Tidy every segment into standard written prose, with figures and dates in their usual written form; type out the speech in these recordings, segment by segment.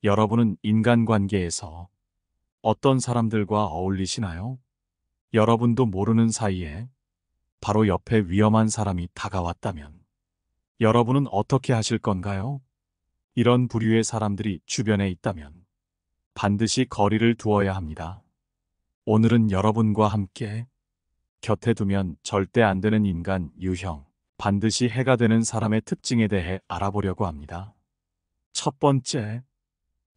여러분은 인간관계에서 어떤 사람들과 어울리시나요? 여러분도 모르는 사이에 바로 옆에 위험한 사람이 다가왔다면 여러분은 어떻게 하실 건가요? 이런 부류의 사람들이 주변에 있다면 반드시 거리를 두어야 합니다. 오늘은 여러분과 함께 곁에 두면 절대 안 되는 인간 유형, 반드시 해가 되는 사람의 특징에 대해 알아보려고 합니다. 첫 번째,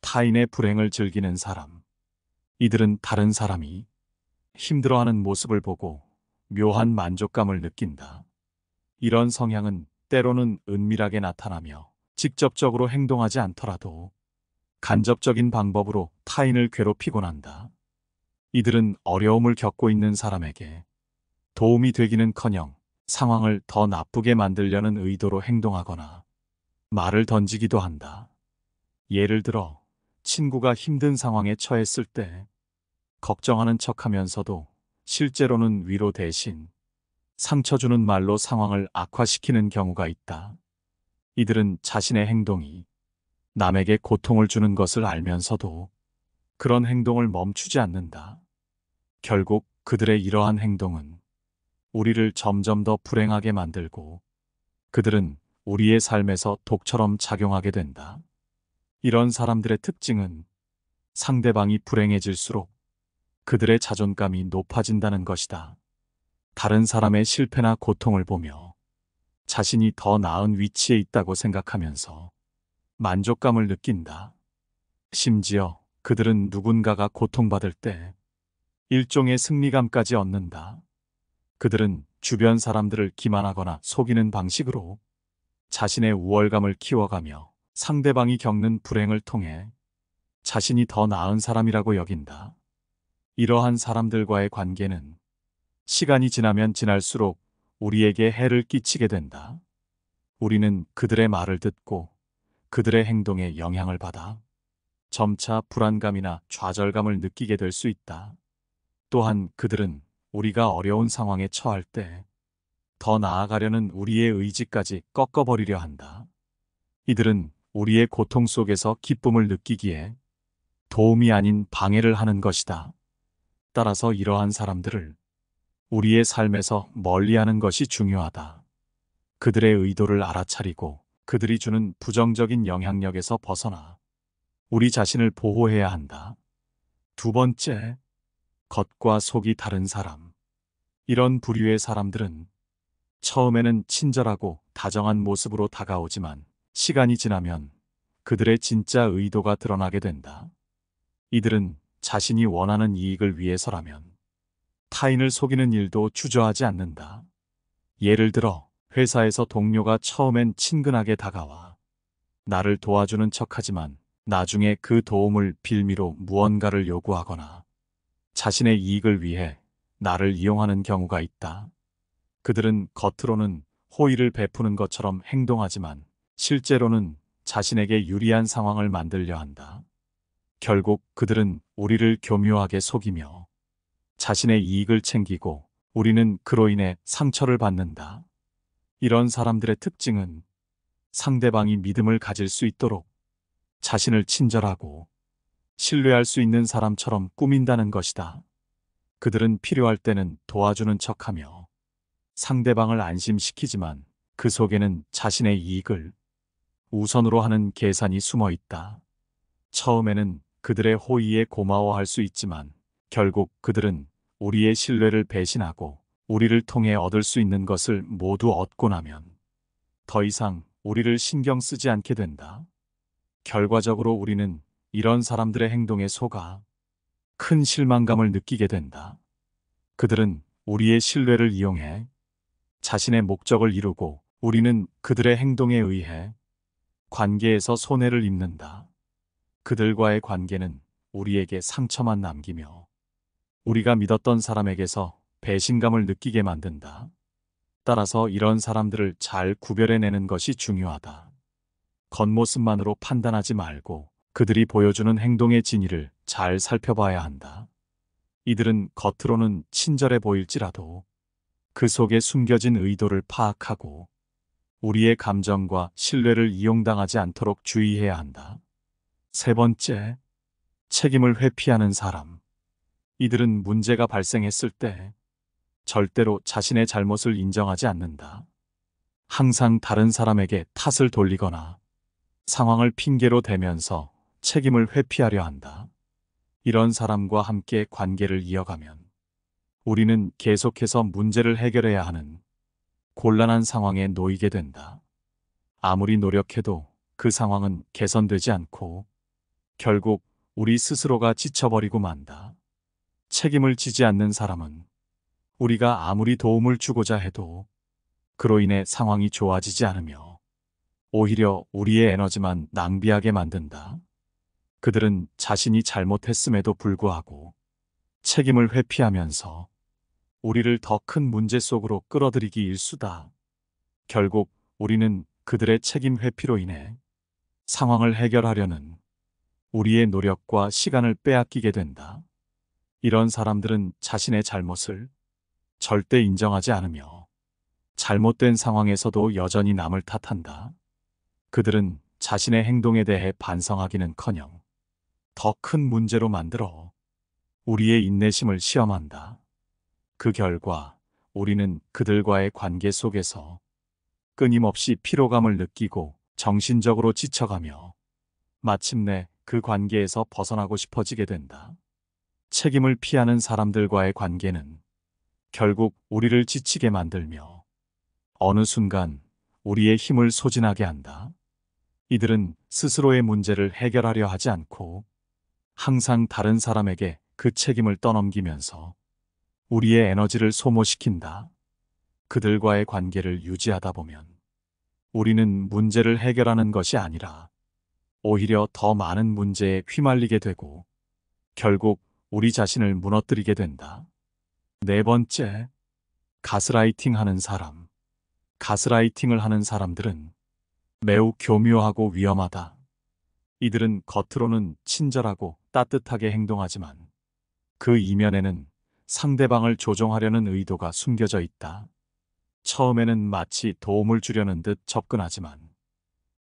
타인의 불행을 즐기는 사람. 이들은 다른 사람이 힘들어하는 모습을 보고 묘한 만족감을 느낀다. 이런 성향은 때로는 은밀하게 나타나며 직접적으로 행동하지 않더라도 간접적인 방법으로 타인을 괴롭히곤 한다. 이들은 어려움을 겪고 있는 사람에게 도움이 되기는커녕 상황을 더 나쁘게 만들려는 의도로 행동하거나 말을 던지기도 한다. 예를 들어 친구가 힘든 상황에 처했을 때 걱정하는 척하면서도 실제로는 위로 대신 상처 주는 말로 상황을 악화시키는 경우가 있다. 이들은 자신의 행동이 남에게 고통을 주는 것을 알면서도 그런 행동을 멈추지 않는다. 결국 그들의 이러한 행동은 우리를 점점 더 불행하게 만들고 그들은 우리의 삶에서 독처럼 작용하게 된다. 이런 사람들의 특징은 상대방이 불행해질수록 그들의 자존감이 높아진다는 것이다. 다른 사람의 실패나 고통을 보며 자신이 더 나은 위치에 있다고 생각하면서 만족감을 느낀다. 심지어 그들은 누군가가 고통받을 때 일종의 승리감까지 얻는다. 그들은 주변 사람들을 기만하거나 속이는 방식으로 자신의 우월감을 키워가며 상대방이 겪는 불행을 통해 자신이 더 나은 사람이라고 여긴다. 이러한 사람들과의 관계는 시간이 지나면 지날수록 우리에게 해를 끼치게 된다. 우리는 그들의 말을 듣고 그들의 행동에 영향을 받아 점차 불안감이나 좌절감을 느끼게 될 수 있다. 또한 그들은 우리가 어려운 상황에 처할 때 더 나아가려는 우리의 의지까지 꺾어버리려 한다. 이들은 우리의 고통 속에서 기쁨을 느끼기에 도움이 아닌 방해를 하는 것이다. 따라서 이러한 사람들을 우리의 삶에서 멀리하는 것이 중요하다. 그들의 의도를 알아차리고 그들이 주는 부정적인 영향력에서 벗어나 우리 자신을 보호해야 한다. 두 번째, 겉과 속이 다른 사람. 이런 부류의 사람들은 처음에는 친절하고 다정한 모습으로 다가오지만 시간이 지나면 그들의 진짜 의도가 드러나게 된다. 이들은 자신이 원하는 이익을 위해서라면 타인을 속이는 일도 주저하지 않는다. 예를 들어 회사에서 동료가 처음엔 친근하게 다가와 나를 도와주는 척하지만 나중에 그 도움을 빌미로 무언가를 요구하거나 자신의 이익을 위해 나를 이용하는 경우가 있다. 그들은 겉으로는 호의를 베푸는 것처럼 행동하지만 실제로는 자신에게 유리한 상황을 만들려 한다. 결국 그들은 우리를 교묘하게 속이며 자신의 이익을 챙기고 우리는 그로 인해 상처를 받는다. 이런 사람들의 특징은 상대방이 믿음을 가질 수 있도록 자신을 친절하고 신뢰할 수 있는 사람처럼 꾸민다는 것이다. 그들은 필요할 때는 도와주는 척하며 상대방을 안심시키지만 그 속에는 자신의 이익을 우선으로 하는 계산이 숨어 있다. 처음에는 그들의 호의에 고마워할 수 있지만 결국 그들은 우리의 신뢰를 배신하고 우리를 통해 얻을 수 있는 것을 모두 얻고 나면 더 이상 우리를 신경 쓰지 않게 된다. 결과적으로 우리는 이런 사람들의 행동에 속아 큰 실망감을 느끼게 된다. 그들은 우리의 신뢰를 이용해 자신의 목적을 이루고 우리는 그들의 행동에 의해 관계에서 손해를 입는다. 그들과의 관계는 우리에게 상처만 남기며 우리가 믿었던 사람에게서 배신감을 느끼게 만든다. 따라서 이런 사람들을 잘 구별해내는 것이 중요하다. 겉모습만으로 판단하지 말고 그들이 보여주는 행동의 진위를 잘 살펴봐야 한다. 이들은 겉으로는 친절해 보일지라도 그 속에 숨겨진 의도를 파악하고 우리의 감정과 신뢰를 이용당하지 않도록 주의해야 한다. 세 번째, 책임을 회피하는 사람. 이들은 문제가 발생했을 때 절대로 자신의 잘못을 인정하지 않는다. 항상 다른 사람에게 탓을 돌리거나 상황을 핑계로 대면서 책임을 회피하려 한다. 이런 사람과 함께 관계를 이어가면 우리는 계속해서 문제를 해결해야 하는 곤란한 상황에 놓이게 된다. 아무리 노력해도 그 상황은 개선되지 않고 결국 우리 스스로가 지쳐버리고 만다. 책임을 지지 않는 사람은 우리가 아무리 도움을 주고자 해도 그로 인해 상황이 좋아지지 않으며 오히려 우리의 에너지만 낭비하게 만든다. 그들은 자신이 잘못했음에도 불구하고 책임을 회피하면서 우리를 더 큰 문제 속으로 끌어들이기 일쑤다. 결국 우리는 그들의 책임 회피로 인해 상황을 해결하려는 우리의 노력과 시간을 빼앗기게 된다. 이런 사람들은 자신의 잘못을 절대 인정하지 않으며 잘못된 상황에서도 여전히 남을 탓한다. 그들은 자신의 행동에 대해 반성하기는커녕 더 큰 문제로 만들어 우리의 인내심을 시험한다. 그 결과 우리는 그들과의 관계 속에서 끊임없이 피로감을 느끼고 정신적으로 지쳐가며 마침내 그 관계에서 벗어나고 싶어지게 된다. 책임을 피하는 사람들과의 관계는 결국 우리를 지치게 만들며 어느 순간 우리의 힘을 소진하게 한다. 이들은 스스로의 문제를 해결하려 하지 않고 항상 다른 사람에게 그 책임을 떠넘기면서 우리의 에너지를 소모시킨다. 그들과의 관계를 유지하다 보면 우리는 문제를 해결하는 것이 아니라 오히려 더 많은 문제에 휘말리게 되고 결국 우리 자신을 무너뜨리게 된다. 네 번째, 가스라이팅 하는 사람. 가스라이팅을 하는 사람들은 매우 교묘하고 위험하다. 이들은 겉으로는 친절하고 따뜻하게 행동하지만 그 이면에는 상대방을 조종하려는 의도가 숨겨져 있다. 처음에는 마치 도움을 주려는 듯 접근하지만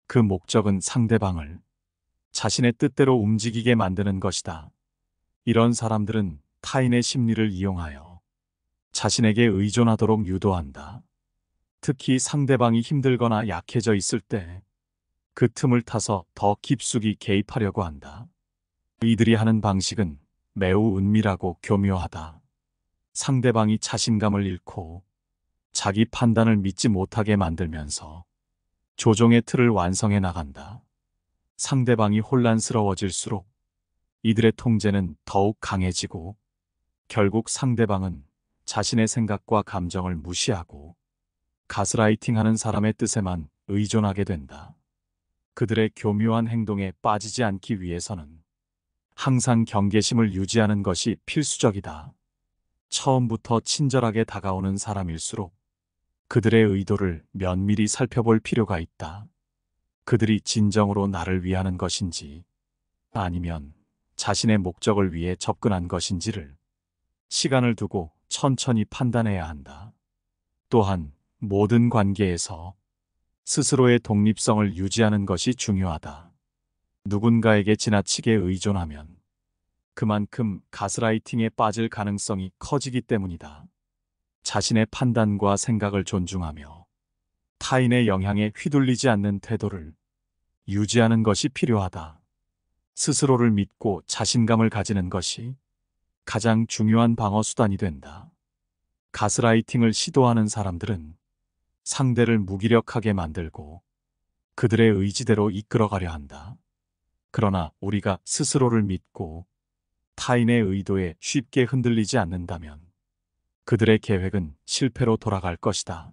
그 목적은 상대방을 자신의 뜻대로 움직이게 만드는 것이다. 이런 사람들은 타인의 심리를 이용하여 자신에게 의존하도록 유도한다. 특히 상대방이 힘들거나 약해져 있을 때 그 틈을 타서 더 깊숙이 개입하려고 한다. 이들이 하는 방식은 매우 은밀하고 교묘하다. 상대방이 자신감을 잃고 자기 판단을 믿지 못하게 만들면서 조종의 틀을 완성해 나간다. 상대방이 혼란스러워질수록 이들의 통제는 더욱 강해지고 결국 상대방은 자신의 생각과 감정을 무시하고 가스라이팅하는 사람의 뜻에만 의존하게 된다. 그들의 교묘한 행동에 빠지지 않기 위해서는 항상 경계심을 유지하는 것이 필수적이다. 처음부터 친절하게 다가오는 사람일수록 그들의 의도를 면밀히 살펴볼 필요가 있다. 그들이 진정으로 나를 위하는 것인지 아니면 자신의 목적을 위해 접근한 것인지를 시간을 두고 천천히 판단해야 한다. 또한 모든 관계에서 스스로의 독립성을 유지하는 것이 중요하다. 누군가에게 지나치게 의존하면 그만큼 가스라이팅에 빠질 가능성이 커지기 때문이다. 자신의 판단과 생각을 존중하며 타인의 영향에 휘둘리지 않는 태도를 유지하는 것이 필요하다. 스스로를 믿고 자신감을 가지는 것이 가장 중요한 방어 수단이 된다. 가스라이팅을 시도하는 사람들은 상대를 무기력하게 만들고 그들의 의지대로 이끌어가려 한다. 그러나 우리가 스스로를 믿고 타인의 의도에 쉽게 흔들리지 않는다면 그들의 계획은 실패로 돌아갈 것이다.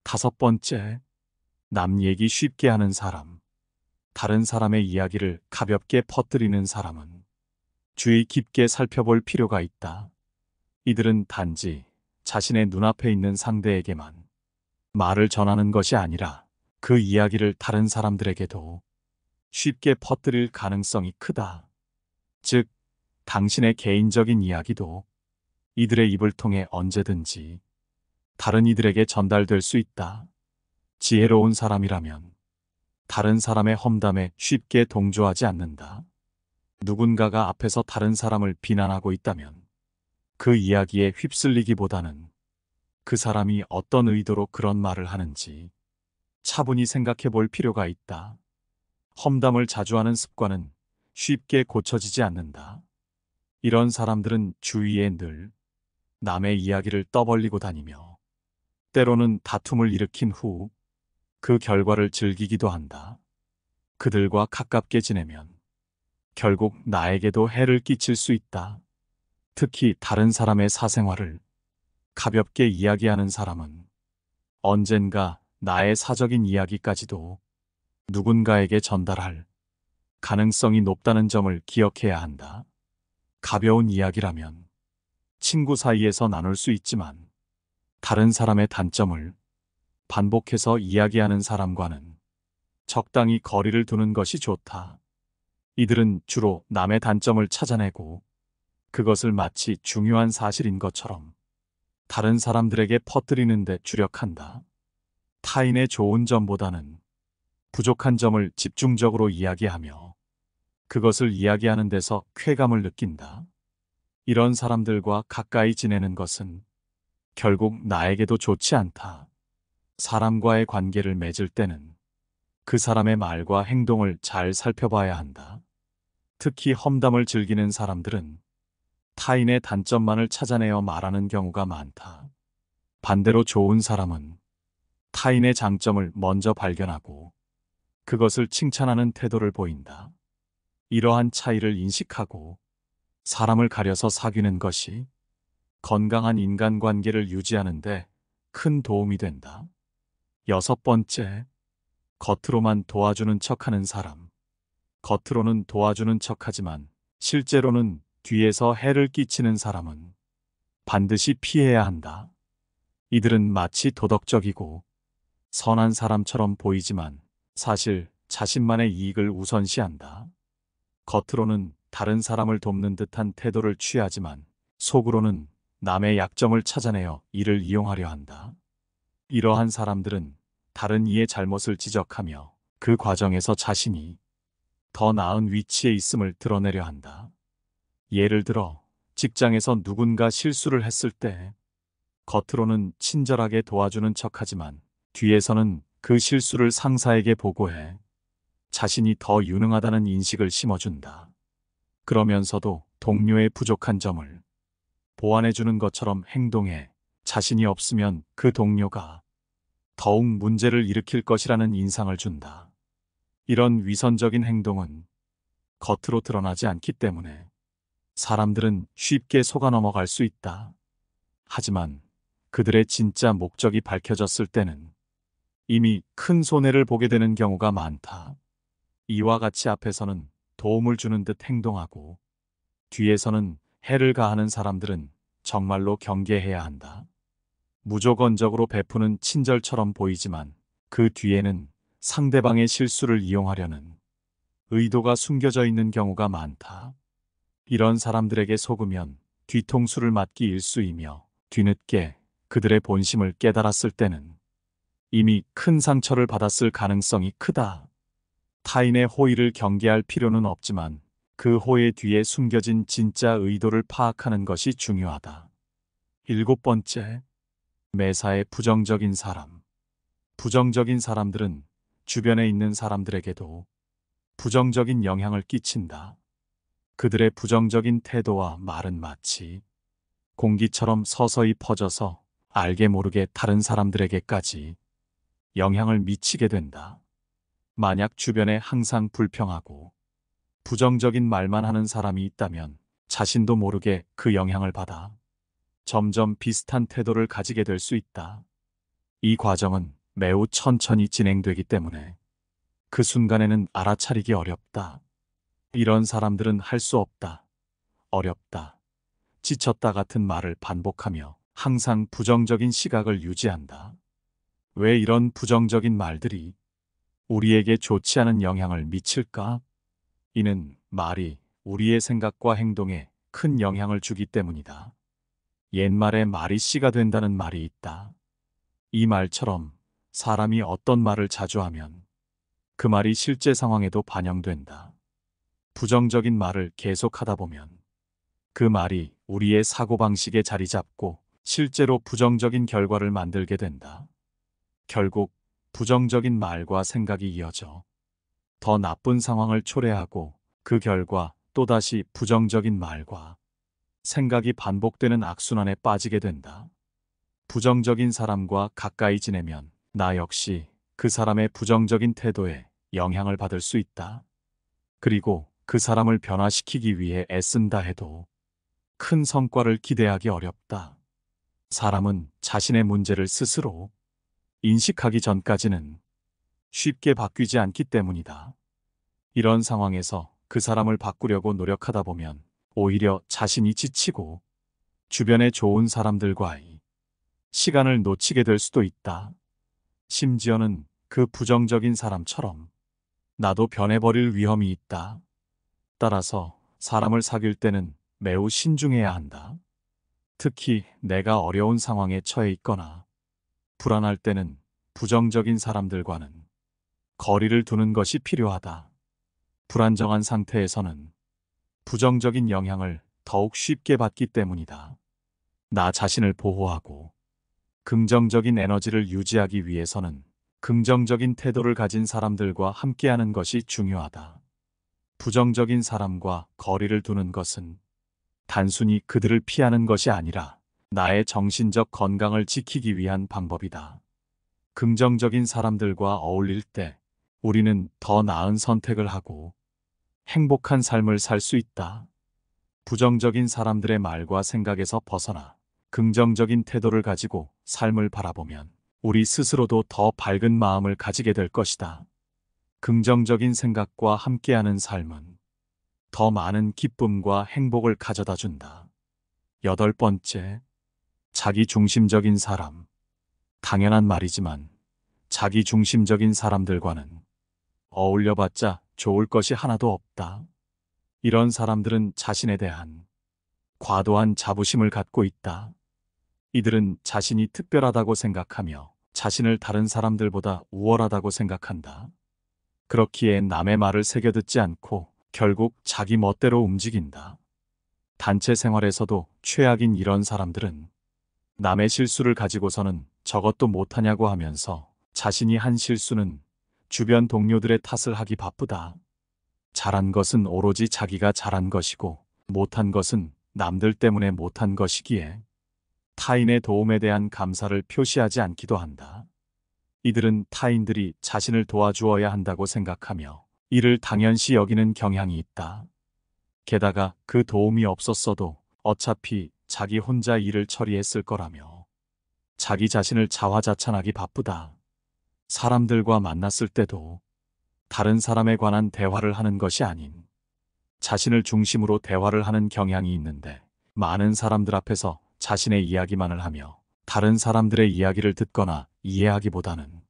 다섯 번째, 남 얘기 쉽게 하는 사람. 다른 사람의 이야기를 가볍게 퍼뜨리는 사람은 주의 깊게 살펴볼 필요가 있다. 이들은 단지 자신의 눈앞에 있는 상대에게만 말을 전하는 것이 아니라 그 이야기를 다른 사람들에게도 쉽게 퍼뜨릴 가능성이 크다. 즉, 당신의 개인적인 이야기도 이들의 입을 통해 언제든지 다른 이들에게 전달될 수 있다. 지혜로운 사람이라면 다른 사람의 험담에 쉽게 동조하지 않는다. 누군가가 앞에서 다른 사람을 비난하고 있다면 그 이야기에 휩쓸리기보다는 그 사람이 어떤 의도로 그런 말을 하는지 차분히 생각해 볼 필요가 있다. 험담을 자주 하는 습관은 쉽게 고쳐지지 않는다. 이런 사람들은 주위에 늘 남의 이야기를 떠벌리고 다니며 때로는 다툼을 일으킨 후 그 결과를 즐기기도 한다. 그들과 가깝게 지내면 결국 나에게도 해를 끼칠 수 있다. 특히 다른 사람의 사생활을 가볍게 이야기하는 사람은 언젠가 나의 사적인 이야기까지도 누군가에게 전달할 가능성이 높다는 점을 기억해야 한다. 가벼운 이야기라면 친구 사이에서 나눌 수 있지만 다른 사람의 단점을 반복해서 이야기하는 사람과는 적당히 거리를 두는 것이 좋다. 이들은 주로 남의 단점을 찾아내고 그것을 마치 중요한 사실인 것처럼 다른 사람들에게 퍼뜨리는 데 주력한다. 타인의 좋은 점보다는 부족한 점을 집중적으로 이야기하며 그것을 이야기하는 데서 쾌감을 느낀다. 이런 사람들과 가까이 지내는 것은 결국 나에게도 좋지 않다. 사람과의 관계를 맺을 때는 그 사람의 말과 행동을 잘 살펴봐야 한다. 특히 험담을 즐기는 사람들은 타인의 단점만을 찾아내어 말하는 경우가 많다. 반대로 좋은 사람은 타인의 장점을 먼저 발견하고 그것을 칭찬하는 태도를 보인다. 이러한 차이를 인식하고 사람을 가려서 사귀는 것이 건강한 인간관계를 유지하는 데 큰 도움이 된다. 6번째, 겉으로만 도와주는 척하는 사람. 겉으로는 도와주는 척하지만 실제로는 뒤에서 해를 끼치는 사람은 반드시 피해야 한다. 이들은 마치 도덕적이고 선한 사람처럼 보이지만 사실 자신만의 이익을 우선시한다. 겉으로는 다른 사람을 돕는 듯한 태도를 취하지만 속으로는 남의 약점을 찾아내어 이를 이용하려 한다. 이러한 사람들은 다른 이의 잘못을 지적하며 그 과정에서 자신이 더 나은 위치에 있음을 드러내려 한다. 예를 들어 직장에서 누군가 실수를 했을 때 겉으로는 친절하게 도와주는 척하지만 뒤에서는 그 실수를 상사에게 보고해 자신이 더 유능하다는 인식을 심어준다. 그러면서도 동료의 부족한 점을 보완해주는 것처럼 행동해 자신이 없으면 그 동료가 더욱 문제를 일으킬 것이라는 인상을 준다. 이런 위선적인 행동은 겉으로 드러나지 않기 때문에 사람들은 쉽게 속아 넘어갈 수 있다. 하지만 그들의 진짜 목적이 밝혀졌을 때는 이미 큰 손해를 보게 되는 경우가 많다. 이와 같이 앞에서는 도움을 주는 듯 행동하고 뒤에서는 해를 가하는 사람들은 정말로 경계해야 한다. 무조건적으로 베푸는 친절처럼 보이지만 그 뒤에는 상대방의 실수를 이용하려는 의도가 숨겨져 있는 경우가 많다. 이런 사람들에게 속으면 뒤통수를 맞기 일쑤이며 뒤늦게 그들의 본심을 깨달았을 때는 이미 큰 상처를 받았을 가능성이 크다. 타인의 호의를 경계할 필요는 없지만 그 호의 뒤에 숨겨진 진짜 의도를 파악하는 것이 중요하다. 7번째, 매사에 부정적인 사람. 부정적인 사람들은 주변에 있는 사람들에게도 부정적인 영향을 끼친다. 그들의 부정적인 태도와 말은 마치 공기처럼 서서히 퍼져서 알게 모르게 다른 사람들에게까지 영향을 미치게 된다. 만약 주변에 항상 불평하고 부정적인 말만 하는 사람이 있다면 자신도 모르게 그 영향을 받아 점점 비슷한 태도를 가지게 될 수 있다. 이 과정은 매우 천천히 진행되기 때문에 그 순간에는 알아차리기 어렵다. 이런 사람들은 할 수 없다, 어렵다, 지쳤다 같은 말을 반복하며 항상 부정적인 시각을 유지한다. 왜 이런 부정적인 말들이 우리에게 좋지 않은 영향을 미칠까? 이는 말이 우리의 생각과 행동에 큰 영향을 주기 때문이다. 옛말에 말이 씨가 된다는 말이 있다. 이 말처럼 사람이 어떤 말을 자주 하면 그 말이 실제 상황에도 반영된다. 부정적인 말을 계속하다 보면 그 말이 우리의 사고방식에 자리 잡고 실제로 부정적인 결과를 만들게 된다. 결국 부정적인 말과 생각이 이어져 더 나쁜 상황을 초래하고 그 결과 또다시 부정적인 말과 생각이 반복되는 악순환에 빠지게 된다. 부정적인 사람과 가까이 지내면 나 역시 그 사람의 부정적인 태도에 영향을 받을 수 있다. 그리고 그 사람을 변화시키기 위해 애쓴다 해도 큰 성과를 기대하기 어렵다. 사람은 자신의 문제를 스스로 인식하기 전까지는 쉽게 바뀌지 않기 때문이다. 이런 상황에서 그 사람을 바꾸려고 노력하다 보면 오히려 자신이 지치고 주변의 좋은 사람들과의 시간을 놓치게 될 수도 있다. 심지어는 그 부정적인 사람처럼 나도 변해버릴 위험이 있다. 따라서 사람을 사귈 때는 매우 신중해야 한다. 특히 내가 어려운 상황에 처해 있거나 불안할 때는 부정적인 사람들과는 거리를 두는 것이 필요하다. 불안정한 상태에서는 부정적인 영향을 더욱 쉽게 받기 때문이다. 나 자신을 보호하고 긍정적인 에너지를 유지하기 위해서는 긍정적인 태도를 가진 사람들과 함께하는 것이 중요하다. 부정적인 사람과 거리를 두는 것은 단순히 그들을 피하는 것이 아니라 나의 정신적 건강을 지키기 위한 방법이다. 긍정적인 사람들과 어울릴 때 우리는 더 나은 선택을 하고 행복한 삶을 살 수 있다. 부정적인 사람들의 말과 생각에서 벗어나 긍정적인 태도를 가지고 삶을 바라보면 우리 스스로도 더 밝은 마음을 가지게 될 것이다. 긍정적인 생각과 함께하는 삶은 더 많은 기쁨과 행복을 가져다 준다. 8번째, 자기중심적인 사람. 당연한 말이지만 자기중심적인 사람들과는 어울려봤자 좋을 것이 하나도 없다. 이런 사람들은 자신에 대한 과도한 자부심을 갖고 있다. 이들은 자신이 특별하다고 생각하며 자신을 다른 사람들보다 우월하다고 생각한다. 그렇기에 남의 말을 새겨듣지 않고 결국 자기 멋대로 움직인다. 단체 생활에서도 최악인 이런 사람들은 남의 실수를 가지고서는 저것도 못하냐고 하면서 자신이 한 실수는 주변 동료들의 탓을 하기 바쁘다. 잘한 것은 오로지 자기가 잘한 것이고 못한 것은 남들 때문에 못한 것이기에 타인의 도움에 대한 감사를 표시하지 않기도 한다. 이들은 타인들이 자신을 도와주어야 한다고 생각하며 이를 당연시 여기는 경향이 있다. 게다가 그 도움이 없었어도 어차피 자기 혼자 일을 처리했을 거라며 자기 자신을 자화자찬하기 바쁘다. 사람들과 만났을 때도 다른 사람에 관한 대화를 하는 것이 아닌 자신을 중심으로 대화를 하는 경향이 있는데 많은 사람들 앞에서 자신의 이야기만을 하며 다른 사람들의 이야기를 듣거나 이해하기보다는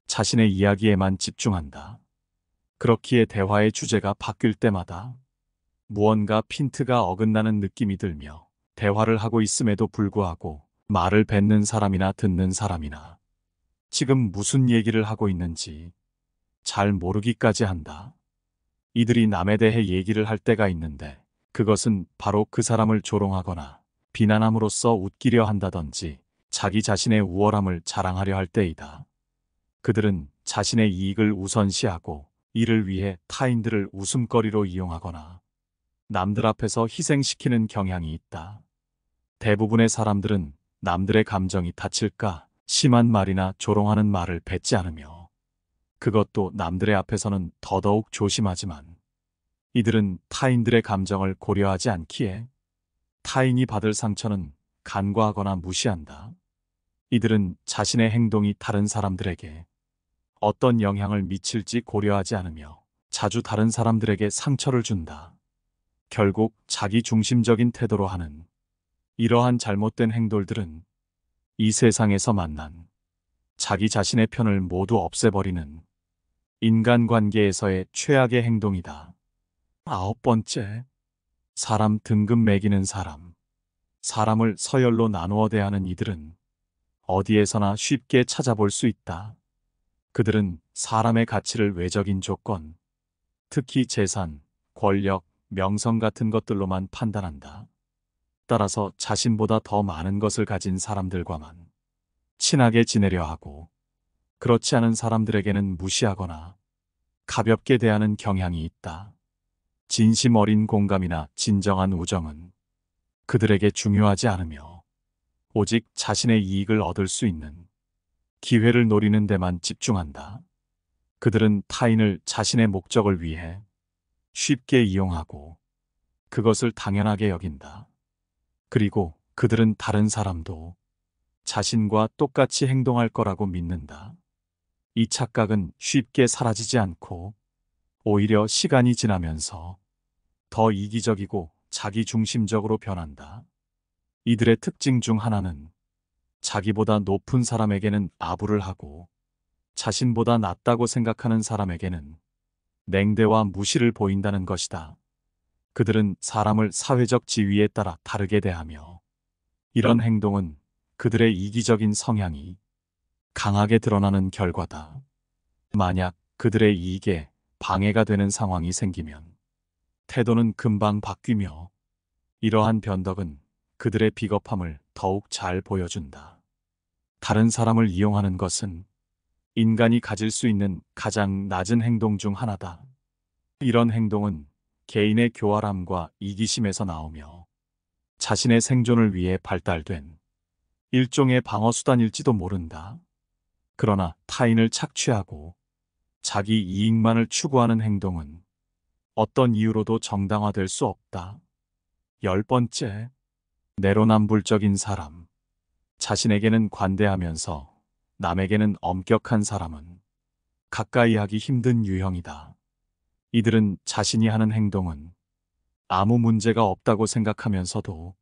자신의 이야기에만 집중한다. 그렇기에 대화의 주제가 바뀔 때마다 무언가 핀트가 어긋나는 느낌이 들며 대화를 하고 있음에도 불구하고 말을 뱉는 사람이나 듣는 사람이나 지금 무슨 얘기를 하고 있는지 잘 모르기까지 한다. 이들이 남에 대해 얘기를 할 때가 있는데 그것은 바로 그 사람을 조롱하거나 비난함으로써 웃기려 한다든지 자기 자신의 우월함을 자랑하려 할 때이다. 그들은 자신의 이익을 우선시하고 이를 위해 타인들을 웃음거리로 이용하거나 남들 앞에서 희생시키는 경향이 있다. 대부분의 사람들은 남들의 감정이 다칠까 심한 말이나 조롱하는 말을 뱉지 않으며 그것도 남들의 앞에서는 더더욱 조심하지만 이들은 타인들의 감정을 고려하지 않기에 타인이 받을 상처는 간과하거나 무시한다. 이들은 자신의 행동이 다른 사람들에게 어떤 영향을 미칠지 고려하지 않으며 자주 다른 사람들에게 상처를 준다. 결국 자기 중심적인 태도로 하는 이러한 잘못된 행동들은 이 세상에서 만난 자기 자신의 편을 모두 없애버리는 인간관계에서의 최악의 행동이다. 9번째, 사람 등급 매기는 사람. 사람을 서열로 나누어 대하는 이들은 어디에서나 쉽게 찾아볼 수 있다. 그들은 사람의 가치를 외적인 조건, 특히 재산, 권력, 명성 같은 것들로만 판단한다. 따라서 자신보다 더 많은 것을 가진 사람들과만 친하게 지내려 하고, 그렇지 않은 사람들에게는 무시하거나 가볍게 대하는 경향이 있다. 진심 어린 공감이나 진정한 우정은 그들에게 중요하지 않으며, 오직 자신의 이익을 얻을 수 있는 기회를 노리는 데만 집중한다. 그들은 타인을 자신의 목적을 위해 쉽게 이용하고 그것을 당연하게 여긴다. 그리고 그들은 다른 사람도 자신과 똑같이 행동할 거라고 믿는다. 이 착각은 쉽게 사라지지 않고 오히려 시간이 지나면서 더 이기적이고 자기중심적으로 변한다. 이들의 특징 중 하나는 자기보다 높은 사람에게는 아부를 하고, 자신보다 낫다고 생각하는 사람에게는 냉대와 무시를 보인다는 것이다. 그들은 사람을 사회적 지위에 따라 다르게 대하며, 이런 행동은 그들의 이기적인 성향이 강하게 드러나는 결과다. 만약 그들의 이익에 방해가 되는 상황이 생기면 태도는 금방 바뀌며, 이러한 변덕은 그들의 비겁함을 더욱 잘 보여준다. 다른 사람을 이용하는 것은 인간이 가질 수 있는 가장 낮은 행동 중 하나다. 이런 행동은 개인의 교활함과 이기심에서 나오며, 자신의 생존을 위해 발달된 일종의 방어수단일지도 모른다. 그러나 타인을 착취하고 자기 이익만을 추구하는 행동은 어떤 이유로도 정당화될 수 없다. 10번째, 내로남불적인 사람. 자신에게는 관대하면서 남에게는 엄격한 사람은 가까이 하기 힘든 유형이다. 이들은 자신이 하는 행동은 아무 문제가 없다고 생각하면서도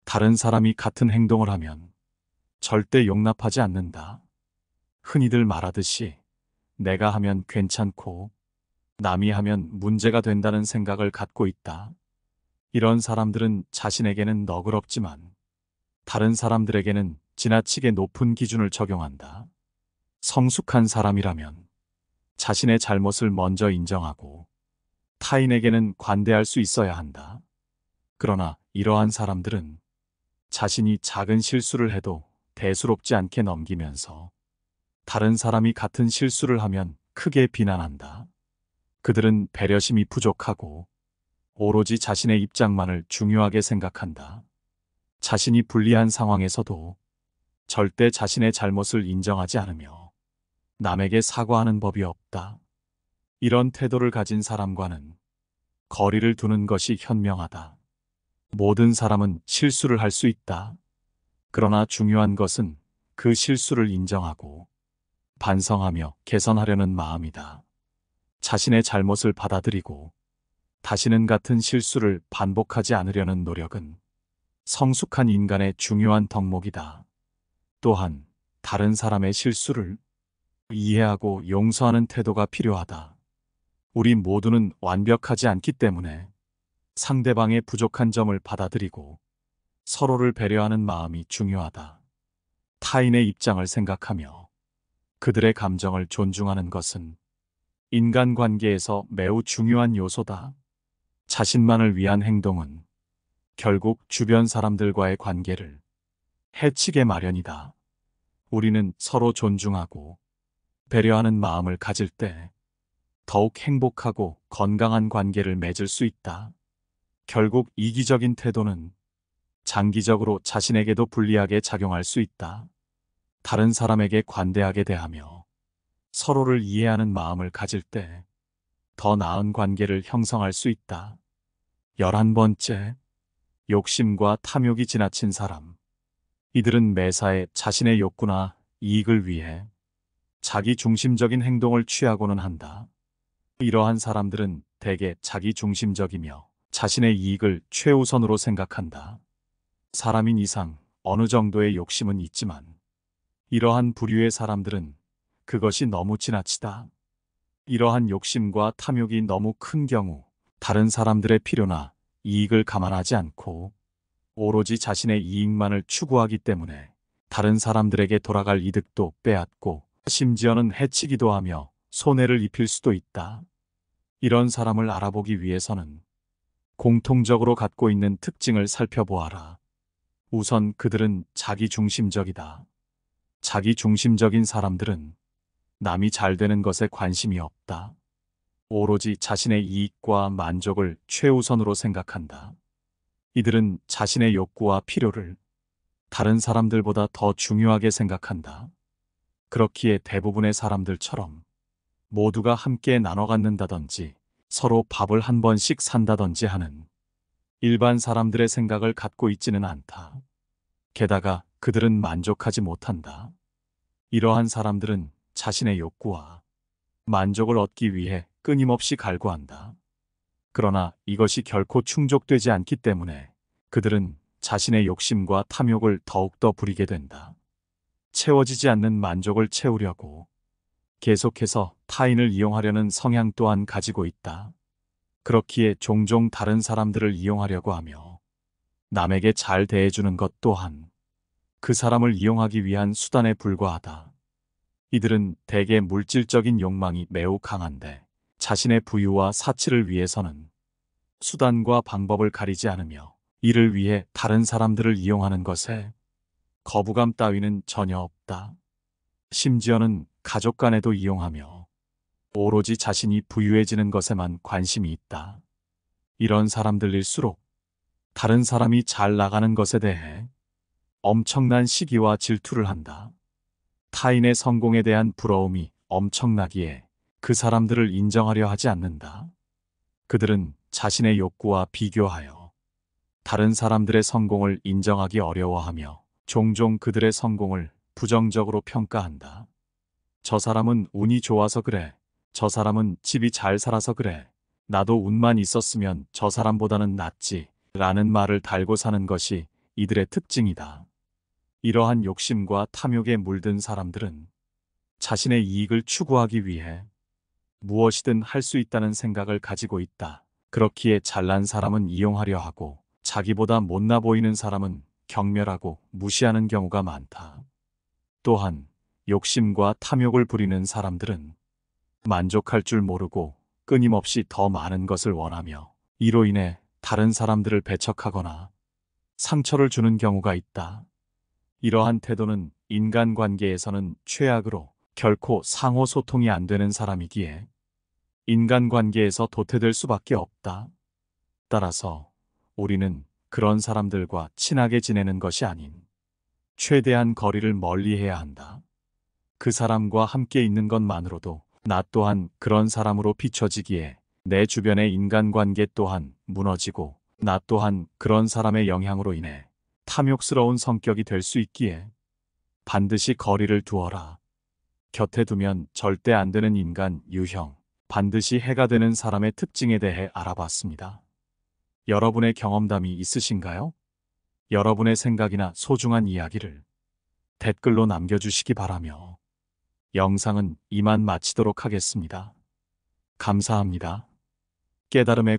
다른 사람이 같은 행동을 하면 절대 용납하지 않는다. 흔히들 말하듯이 내가 하면 괜찮고 남이 하면 문제가 된다는 생각을 갖고 있다. 이런 사람들은 자신에게는 너그럽지만 다른 사람들에게는 지나치게 높은 기준을 적용한다. 성숙한 사람이라면 자신의 잘못을 먼저 인정하고 타인에게는 관대할 수 있어야 한다. 그러나 이러한 사람들은 자신이 작은 실수를 해도 대수롭지 않게 넘기면서 다른 사람이 같은 실수를 하면 크게 비난한다. 그들은 배려심이 부족하고 오로지 자신의 입장만을 중요하게 생각한다. 자신이 불리한 상황에서도 절대 자신의 잘못을 인정하지 않으며 남에게 사과하는 법이 없다. 이런 태도를 가진 사람과는 거리를 두는 것이 현명하다. 모든 사람은 실수를 할 수 있다. 그러나 중요한 것은 그 실수를 인정하고 반성하며 개선하려는 마음이다. 자신의 잘못을 받아들이고 다시는 같은 실수를 반복하지 않으려는 노력은 성숙한 인간의 중요한 덕목이다. 또한 다른 사람의 실수를 이해하고 용서하는 태도가 필요하다. 우리 모두는 완벽하지 않기 때문에 상대방의 부족한 점을 받아들이고 서로를 배려하는 마음이 중요하다. 타인의 입장을 생각하며 그들의 감정을 존중하는 것은 인간관계에서 매우 중요한 요소다. 자신만을 위한 행동은 결국 주변 사람들과의 관계를 해치게 마련이다. 우리는 서로 존중하고 배려하는 마음을 가질 때 더욱 행복하고 건강한 관계를 맺을 수 있다. 결국 이기적인 태도는 장기적으로 자신에게도 불리하게 작용할 수 있다. 다른 사람에게 관대하게 대하며 서로를 이해하는 마음을 가질 때 더 나은 관계를 형성할 수 있다. 11번째, 욕심과 탐욕이 지나친 사람. 이들은 매사에 자신의 욕구나 이익을 위해 자기 중심적인 행동을 취하고는 한다. 이러한 사람들은 대개 자기 중심적이며 자신의 이익을 최우선으로 생각한다. 사람인 이상 어느 정도의 욕심은 있지만 이러한 부류의 사람들은 그것이 너무 지나치다. 이러한 욕심과 탐욕이 너무 큰 경우 다른 사람들의 필요나 이익을 감안하지 않고 오로지 자신의 이익만을 추구하기 때문에 다른 사람들에게 돌아갈 이득도 빼앗고 심지어는 해치기도 하며 손해를 입힐 수도 있다. 이런 사람을 알아보기 위해서는 공통적으로 갖고 있는 특징을 살펴보아라. 우선 그들은 자기중심적이다. 자기중심적인 사람들은 남이 잘 되는 것에 관심이 없다. 오로지 자신의 이익과 만족을 최우선으로 생각한다. 이들은 자신의 욕구와 필요를 다른 사람들보다 더 중요하게 생각한다. 그렇기에 대부분의 사람들처럼 모두가 함께 나눠 갖는다든지 서로 밥을 한 번씩 산다든지 하는 일반 사람들의 생각을 갖고 있지는 않다. 게다가 그들은 만족하지 못한다. 이러한 사람들은 자신의 욕구와 만족을 얻기 위해 끊임없이 갈구한다. 그러나 이것이 결코 충족되지 않기 때문에 그들은 자신의 욕심과 탐욕을 더욱더 부리게 된다. 채워지지 않는 만족을 채우려고 계속해서 타인을 이용하려는 성향 또한 가지고 있다. 그렇기에 종종 다른 사람들을 이용하려고 하며 남에게 잘 대해주는 것 또한 그 사람을 이용하기 위한 수단에 불과하다. 이들은 대개 물질적인 욕망이 매우 강한데 자신의 부유와 사치를 위해서는 수단과 방법을 가리지 않으며 이를 위해 다른 사람들을 이용하는 것에 거부감 따위는 전혀 없다. 심지어는 가족 간에도 이용하며 오로지 자신이 부유해지는 것에만 관심이 있다. 이런 사람들일수록 다른 사람이 잘 나가는 것에 대해 엄청난 시기와 질투를 한다. 타인의 성공에 대한 부러움이 엄청나기에 그 사람들을 인정하려 하지 않는다. 그들은 자신의 욕구와 비교하여 다른 사람들의 성공을 인정하기 어려워하며 종종 그들의 성공을 부정적으로 평가한다. 저 사람은 운이 좋아서 그래. 저 사람은 집이 잘 살아서 그래. 나도 운만 있었으면 저 사람보다는 낫지. 라는 말을 달고 사는 것이 이들의 특징이다. 이러한 욕심과 탐욕에 물든 사람들은 자신의 이익을 추구하기 위해 무엇이든 할 수 있다는 생각을 가지고 있다. 그렇기에 잘난 사람은 이용하려 하고 자기보다 못나 보이는 사람은 경멸하고 무시하는 경우가 많다. 또한 욕심과 탐욕을 부리는 사람들은 만족할 줄 모르고 끊임없이 더 많은 것을 원하며 이로 인해 다른 사람들을 배척하거나 상처를 주는 경우가 있다. 이러한 태도는 인간관계에서는 최악으로 결코 상호 소통이 안 되는 사람이기에 인간관계에서 도태될 수밖에 없다. 따라서 우리는 그런 사람들과 친하게 지내는 것이 아닌 최대한 거리를 멀리해야 한다. 그 사람과 함께 있는 것만으로도 나 또한 그런 사람으로 비춰지기에 내 주변의 인간관계 또한 무너지고 나 또한 그런 사람의 영향으로 인해 탐욕스러운 성격이 될 수 있기에 반드시 거리를 두어라. 곁에 두면 절대 안 되는 인간 유형, 반드시 해가 되는 사람의 특징에 대해 알아봤습니다. 여러분의 경험담이 있으신가요? 여러분의 생각이나 소중한 이야기를 댓글로 남겨주시기 바라며 영상은 이만 마치도록 하겠습니다. 감사합니다. 깨달음의